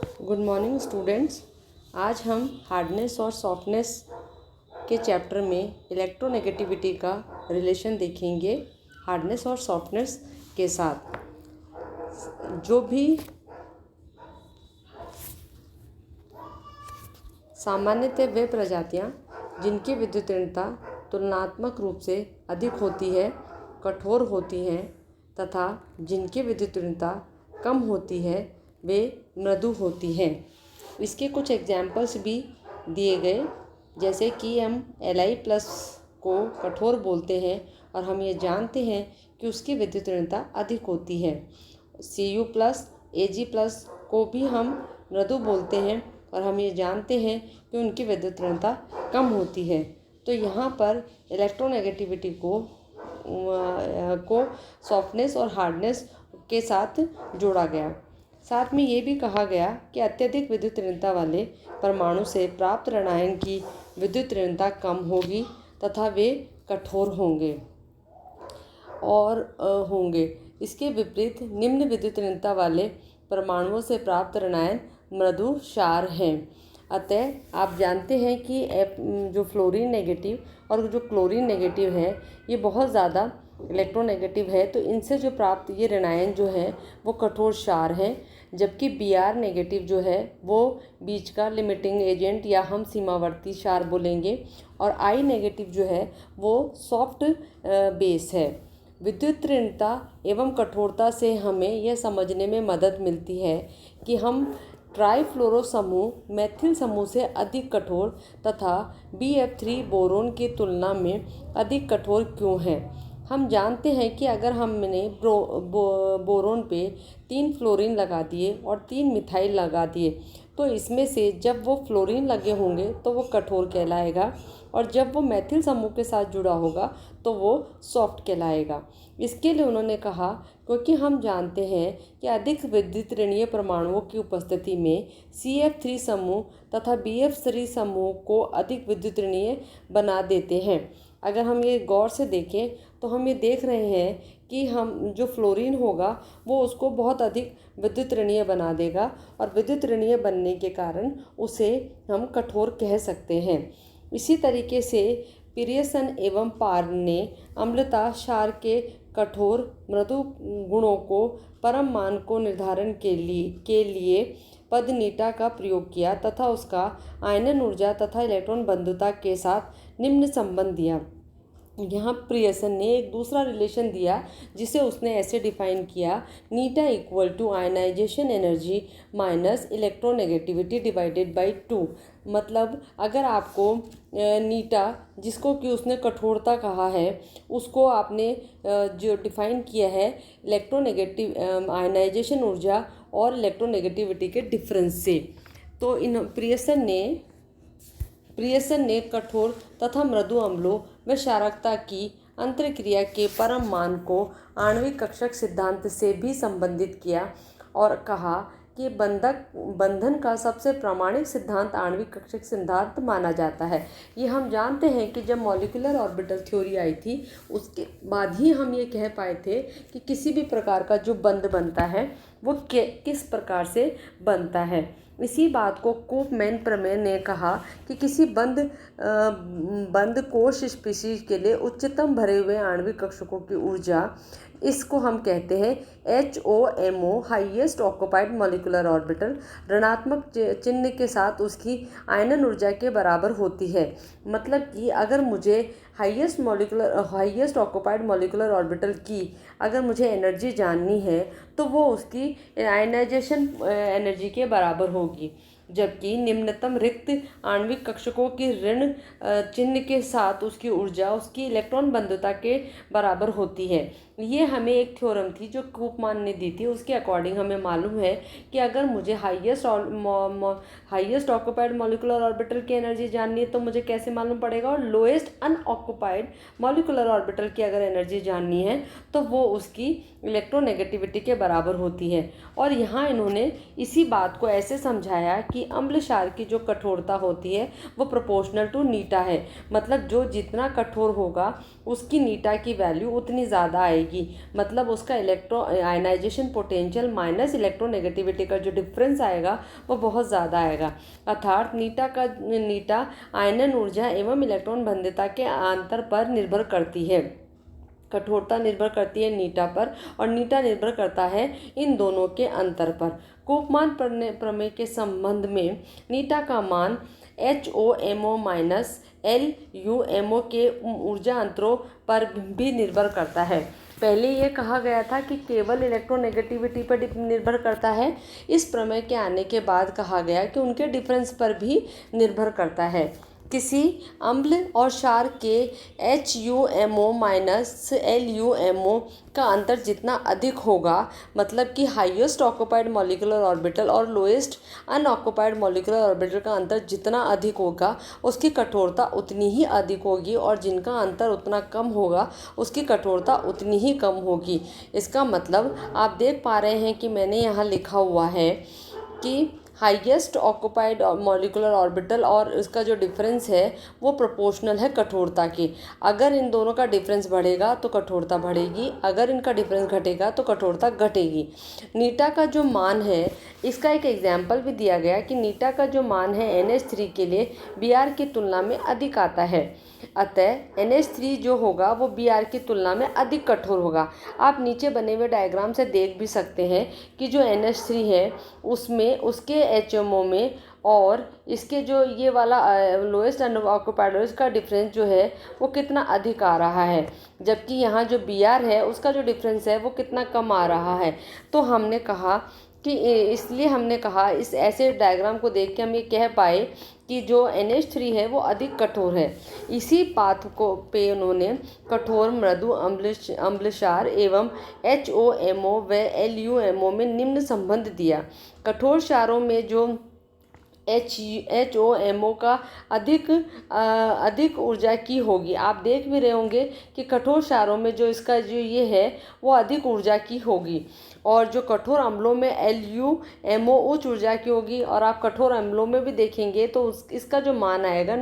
Good morning students. आज हम hardness और सॉफ्टनेस के चैप्टर में इलेक्ट्रोनेगेटिविटी का रिलेशन देखेंगे हार्डनेस और सॉफ्टनेस के साथ। जो भी सामान्यतः वे प्रजातियां जिनकी विद्युत ऋणता तुलनात्मक रूप से अधिक होती है कठोर होती हैं तथा जिनकी विद्युत ऋणता कम होती है वे मृदु होती हैं। इसके कुछ एग्जाम्पल्स भी दिए गए, जैसे कि हम Li+ को कठोर बोलते हैं और हम ये जानते हैं कि उसकी विद्युत ऋणता अधिक होती है। Cu+, Ag+ को भी हम मृदु बोलते हैं और हम ये जानते हैं कि उनकी विद्युत ऋणता कम होती है। तो यहाँ पर इलेक्ट्रोनेगेटिविटी को सॉफ्टनेस और हार्डनेस के साथ जोड़ा गया। साथ में ये भी कहा गया कि अत्यधिक विद्युत ऋणता वाले परमाणु से प्राप्त ऋणायन की विद्युत ऋणता कम होगी तथा वे कठोर होंगे। इसके विपरीत निम्न विद्युत ऋणता वाले परमाणुओं से प्राप्त ऋणायन मृदु क्षार हैं। अतः आप जानते हैं कि जो फ्लोरीन नेगेटिव और जो क्लोरीन नेगेटिव है ये बहुत ज़्यादा इलेक्ट्रोनेगेटिव है, तो इनसे जो प्राप्त ये ऋणायन जो है वो कठोर क्षार हैं। जबकि Br नेगेटिव जो है वो बीच का लिमिटिंग एजेंट या हम सीमावर्ती क्षार बोलेंगे, और I नेगेटिव जो है वो सॉफ्ट बेस है। विद्युत ऋणता एवं कठोरता से हमें यह समझने में मदद मिलती है कि हम ट्राईफ्लोरो समूह मेथिल समूह से अधिक कठोर तथा BF3 बोरोन की तुलना में अधिक कठोर क्यों हैं। हम जानते हैं कि अगर हमने बोरोन पे 3 फ्लोरीन लगा दिए और 3 मिथाइल लगा दिए तो इसमें से जब वो फ्लोरीन लगे होंगे तो वो कठोर कहलाएगा, और जब वो मेथिल समूह के साथ जुड़ा होगा तो वो सॉफ्ट कहलाएगा। इसके लिए उन्होंने कहा क्योंकि हम जानते हैं कि अधिक विद्युत ऋणीय परमाणुओं की उपस्थिति में CF3 समूह तथा BF3 समूह को अधिक विद्युत ऋणीय बना देते हैं। अगर हम ये गौर से देखें तो हम ये देख रहे हैं कि हम जो फ्लोरीन होगा वो उसको बहुत अधिक विद्युत ऋणीय बना देगा, और विद्युत ऋणीय बनने के कारण उसे हम कठोर कह सकते हैं। इसी तरीके से पियर्सन एवं पार ने अम्लता क्षार के कठोर मृदु गुणों को परम मान को निर्धारण के लिए पद नीटा का प्रयोग किया तथा उसका आयनन ऊर्जा तथा इलेक्ट्रॉन बंधुता के साथ निम्न संबंध दिया। यहाँ पियर्सन ने एक दूसरा रिलेशन दिया जिसे उसने ऐसे डिफाइन किया, नीटा equal to ionisation energy minus electronegativity divided by 2। मतलब अगर आपको नीटा, जिसको कि उसने कठोरता कहा है, उसको आपने जो डिफाइन किया है इलेक्ट्रोनेगेटिव आयनाइजेशन ऊर्जा और इलेक्ट्रोनेगेटिविटी के डिफरेंस से, तो पियर्सन ने कठोर तथा मृदु अम्लों व क्षारकता की अंतरक्रिया के परम मान को आणविक कक्षक सिद्धांत से भी संबंधित किया और कहा कि बंधन का सबसे प्रामाणिक सिद्धांत आणविक कक्षक सिद्धांत माना जाता है। ये हम जानते हैं कि जब मॉलिक्यूलर ऑर्बिटल थ्योरी आई थी उसके बाद ही हम ये कह पाए थे कि किसी भी प्रकार का जो बंध बनता है वो किस प्रकार से बनता है। इसी बात को कोफमैन प्रमेय ने कहा कि किसी बंद कोश स्पीशीज के लिए उच्चतम भरे हुए आणविक कक्षकों की ऊर्जा, इसको हम कहते हैं HOMO highest occupied molecular orbital, ऋणात्मक चिन्ह के साथ उसकी आयनन ऊर्जा के बराबर होती है। मतलब कि अगर मुझे हाईएस्ट ऑक्युपाइड मॉलिक्यूलर ऑर्बिटल की अगर मुझे एनर्जी जाननी है तो वो उसकी आयनाइजेशन एनर्जी के बराबर होगी, जबकि निम्नतम रिक्त आणविक कक्षकों की ऋण चिन्ह के साथ उसकी ऊर्जा उसकी इलेक्ट्रॉन बंधुता के बराबर होती है। ये हमें एक थ्योरम थी जो कोफमैन ने दी थी, उसके अकॉर्डिंग हमें मालूम है कि अगर मुझे हाईएस्ट ऑक्युपाइड मॉलिक्यूलर ऑर्बिटल की एनर्जी जाननी है तो मुझे कैसे मालूम पड़ेगा, और लोएस्ट अनऑक्युपाइड मॉलिक्यूलर ऑर्बिटल की अगर एनर्जी जाननी है तो वो उसकी इलेक्ट्रोनेगेटिविटी के बराबर होती है। और यहाँ इन्होंने इसी बात को ऐसे समझाया कि अम्ल क्षार की जो कठोरता होती है वो प्रोपोर्शनल टू नीटा है। मतलब जो जितना कठोर होगा उसकी नीटा की वैल्यू उतनी ज़्यादा आएगी। आएगी, मतलब उसका electro ionisation potential minus electronegativity का जो डिफरेंस आएगा वो बहुत ज़्यादा आएगा। अर्थात नीटा आयनन ऊर्जा एवं इलेक्ट्रॉन बंधुता के अंतर पर निर्भर करती है। कठोरता निर्भर करती है नीटा पर और नीटा निर्भर करता है इन दोनों के अंतर पर। कोपमान प्रमेय के संबंध में नीटा का मान HOMO माइनस LUMO के ऊर्जा अंतरों पर भी निर्भर करता है। पहले ये कहा गया था कि केवल इलेक्ट्रोनेगेटिविटी पर निर्भर करता है। इस प्रमेय के आने के बाद कहा गया कि उनके डिफरेंस पर भी निर्भर करता है। किसी अम्ल और क्षार के HUMO माइनस LUMO का अंतर जितना अधिक होगा, मतलब कि हाईएस्ट ऑक्यूपाइड मॉलिक्यूलर ऑर्बिटल और लोएस्ट अनऑक्यूपाइड मॉलिक्यूलर ऑर्बिटल का अंतर जितना अधिक होगा उसकी कठोरता उतनी ही अधिक होगी, और जिनका अंतर उतना कम होगा उसकी कठोरता उतनी ही कम होगी। इसका मतलब आप देख पा रहे हैं कि मैंने यहाँ लिखा हुआ है कि हाईएस्ट ऑक्यूपाइड मॉलिक्यूलर ऑर्बिटल और इसका जो डिफरेंस है वो प्रोपोर्शनल है कठोरता के। अगर इन दोनों का डिफरेंस बढ़ेगा तो कठोरता बढ़ेगी, अगर इनका डिफरेंस घटेगा तो कठोरता घटेगी। नीटा का जो मान है, इसका एक एग्जाम्पल भी दिया गया कि नीटा का जो मान है NH3 के लिए Br की तुलना में अधिक आता है। अतः NH3 जो होगा वो Br की तुलना में अधिक कठोर होगा। आप नीचे बने हुए डायग्राम से देख भी सकते हैं कि जो NH3 है उसमें उसके HMO में और इसके जो ये वाला लोएस्ट अनऑक्यूपाइड इसका डिफरेंस जो है वो कितना अधिक आ रहा है, जबकि यहाँ जो Br है उसका जो डिफरेंस है वो कितना कम आ रहा है। तो हमने कहा कि इसलिए हमने कहा इस ऐसे डायग्राम को देख के हम ये कह पाए कि जो NH3 है वो अधिक कठोर है। इसी पाथ को पे उन्होंने कठोर, मृदु, अम्ल क्षार एवं HOMO व LUMO में निम्न संबंध दिया। कठोर क्षारों में जो HOMO का अधिक ऊर्जा की होगी। आप देख भी रहे होंगे कि कठोर क्षारों में जो इसका जो ये है वो अधिक ऊर्जा की होगी, और जो कठोर अम्लों में LUMO उच्च ऊर्जा की होगी। और आप कठोर अम्लों में भी देखेंगे तो इसका जो मान आएगा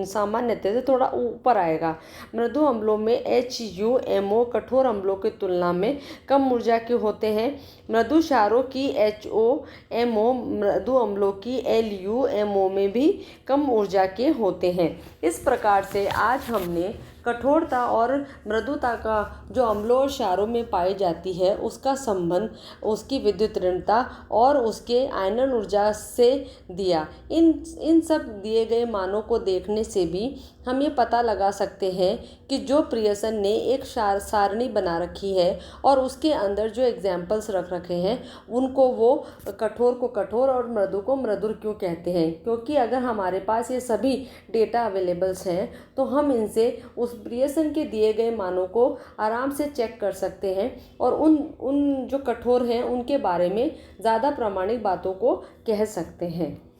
सामान्यतः से थोड़ा ऊपर आएगा। मृदु अम्लों में HUMO कठोर अम्लों की तुलना में कम ऊर्जा के होते हैं। मृदु क्षारों की HOMO मृदु अम्लों की LUMO में भी कम ऊर्जा के होते हैं। इस प्रकार से आज हमने कठोरता और मृदुता का जो अम्लों और क्षारों में पाई जाती है उसका संबंध, उसकी विद्युत ऋणता और उसके आयनन ऊर्जा से दिया। इन सब दिए गए मानों को देखने से भी हम ये पता लगा सकते हैं कि जो प्रियसन ने एक सारणी बना रखी है और उसके अंदर जो एग्जाम्पल्स रख रखे हैं उनको वो कठोर को कठोर और मृदु को मृदुर क्यों कहते हैं, क्योंकि अगर हमारे पास ये सभी डेटा अवेलेबल्स हैं तो हम इनसे उस प्रियसन के दिए गए मानों को आराम से चेक कर सकते हैं और उन जो कठोर हैं उनके बारे में ज़्यादा प्रामाणिक बातों को कह सकते हैं।